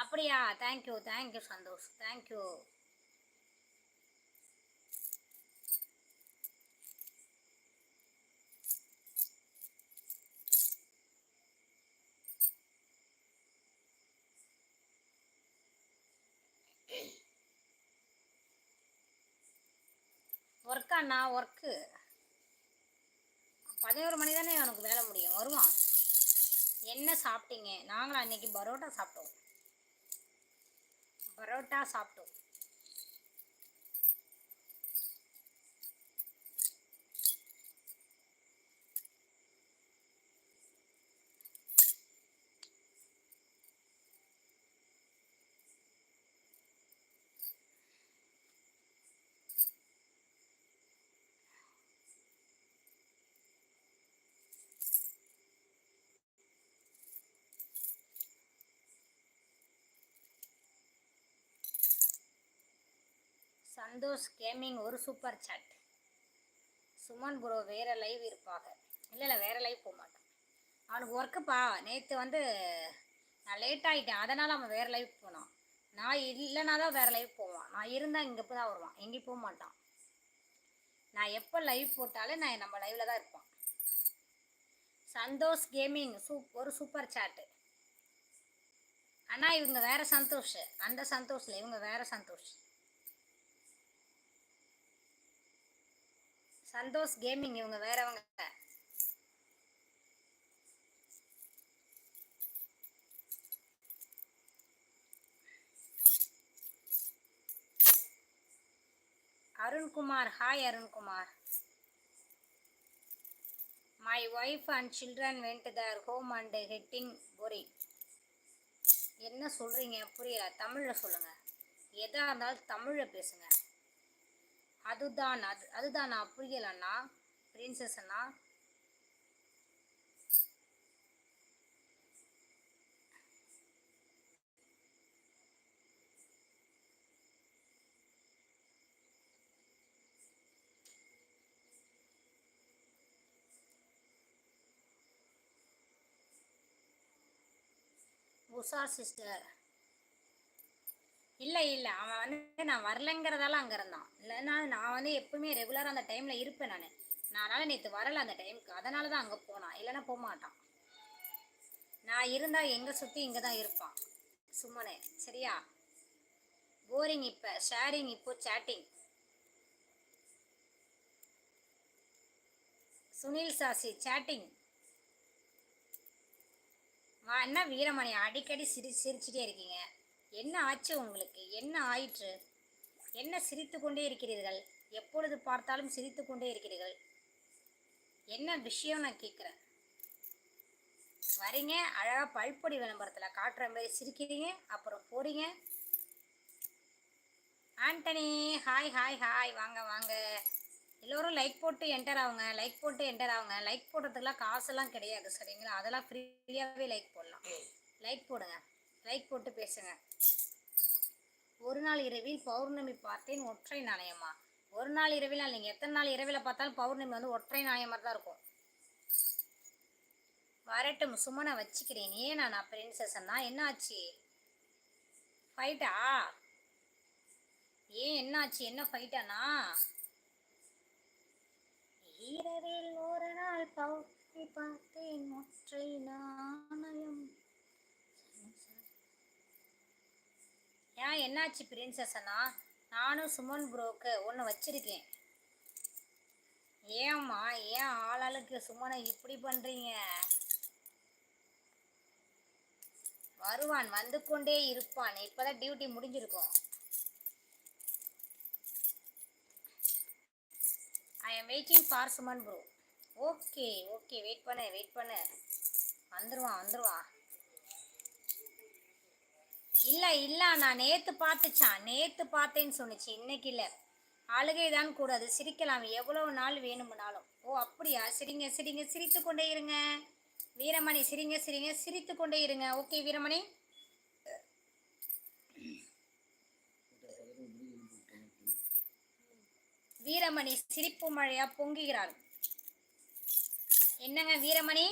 அப்படியா? Thank you thank you Santhosh, thank you. ஒர்க்காண்ணா? Work 11 மணி தானே அவனுக்கு வேலை முடியும், வருவான். என்ன சாப்பிட்டீங்க? நாங்களும் அன்னைக்கு பரோட்டா சாப்பிட்டோம். பரோட்டா சாப்பிட்டோம். சந்தோஷ் கேமிங் ஒரு சூப்பர் சாட். சுமன் ப்ரோ வேறு லைவ் இருப்பாங்க. இல்லை வேறு லைவ் போக மாட்டான். அவனுக்கு ஒர்க்குப்பா. நேற்று வந்து நான் லேட் ஆகிட்டேன், அதனால் அவன் வேறு லைவ் போனான். நான் இல்லைனா தான் வேறு லைவ் போவான். நான் இருந்தால் இங்கே தான் வருவான், எங்கேயும் போக மாட்டான். நான் எப்போ லைவ் போட்டாலும் நான் நம்ம லைவில் தான் இருப்பான். சந்தோஷ் கேமிங் ஒரு சூப்பர் சாட்டு. ஆனால் இவங்க வேறு சந்தோஷ், அந்த சந்தோஷில் இவங்க வேறு சந்தோஷ். சந்தோஷ் கேமிங் இவங்க வேறவங்க. Arunkumar, hi Arunkumar. My wife and children went their home and getting boring. என்ன சொல்கிறீங்க? புரியல, தமிழில் சொல்லுங்கள். எதாக இருந்தாலும் தமிழில் பேசுங்க. அதுதான் நான் புரியலண்ணா. பிரின்சஸ் அண்ணா, உஷா சிஸ்டர். இல்லை அவன் வந்து நான் வரலைங்கிறதால அங்கே இருந்தான். இல்லைன்னா நான் வந்து எப்பவுமே ரெகுலராக அந்த டைமில் இருப்பேன். நான் அதனால் நேற்று வரலை அந்த டைமுக்கு, அதனால தான் அங்கே போனான். இல்லைன்னா போக மாட்டான். நான் இருந்தால் எங்கே சுற்றி இங்கே தான் இருப்பான் சும்மனே. சரியா? போரிங் இப்போ ஷேரிங், இப்போ சேட்டிங். Sunil sassy chatting. என்ன வீரமணி அடிக்கடி சிரிச்சுட்டே இருக்கீங்க? என்ன ஆச்சு உங்களுக்கு? என்ன ஆயிற்று? என்ன சிரித்து கொண்டே இருக்கிறீர்கள்? எப்பொழுது பார்த்தாலும் சிரித்து கொண்டே இருக்கிறீர்கள். என்ன விஷயம் நான் கேட்குறேன். வரீங்க அழகாக பல்பொடி விளம்பரத்தில் காட்டுற மாதிரி சிரிக்கிறீங்க, அப்புறம் போறீங்க. ஆண்டனி, ஹாய் ஹாய் ஹாய், வாங்க வாங்க. எல்லோரும் லைக் போட்டு என்டர் ஆகுங்க, லைக் போட்டு என்டர் ஆகுங்க. லைக் போடுறதுக்கெலாம் காசெல்லாம் கிடையாது, சரிங்களா? அதெல்லாம் ஃப்ரீயாகவே லைக் போடலாம். லைக் போடுங்க, லைக் போட்டு பேசுங்க. ஒரு நாள் இரவில் பௌர்ணமி பார்த்தேன், ஒற்றை நாணயமா? ஒரு நாள் இரவில் நீங்கள் எத்தனை நாள் இரவில் பார்த்தாலும் பௌர்ணமி வந்து ஒற்றை நாணயமாக தான் இருக்கும். வரட்டும், சும்மா வச்சுக்கிறேன். ஏன் நான் பிரின்சஸ்னா என்ன ஆச்சு? ஃபைட்டா? ஏன் என்ன ஆச்சு? என்ன ஃபைட்டானா? இரவில் ஒரு நாள் பௌர்ணமி பார்த்தேன், ஒற்றை நாணயம். ஏன் என்னாச்சு பிரின்சஸ்னா? நானும் சுமன் ப்ரோக்கு ஒன்று வச்சிருக்கேன். ஏம்மா, ஏன் ஆளாளுக்கு சுமனை இப்படி பண்ணுறீங்க? வருவான், வந்து கொண்டே இருப்பான். இப்போதான் டியூட்டி முடிஞ்சிருக்கும். I am waiting for Suman bro. Okay okay, wait பண்ணு. வந்துடுவான். இல்லை நான் நேற்று பார்த்தேன்னு சொன்னிச்சு, இன்னைக்கு இல்லை. அழுகை தான் கூடாது, சிரிக்கலாம் எவ்வளவு நாள் வேணும்னாலும். ஓ அப்படியா? சிரிங்க சிரித்து கொண்டே இருங்க வீரமணி. சிரிங்க சிரித்து கொண்டே இருங்க. ஓகே வீரமணி. வீரமணி சிரிப்பு மழையா பொங்குகிறார். என்னங்க வீரமணி?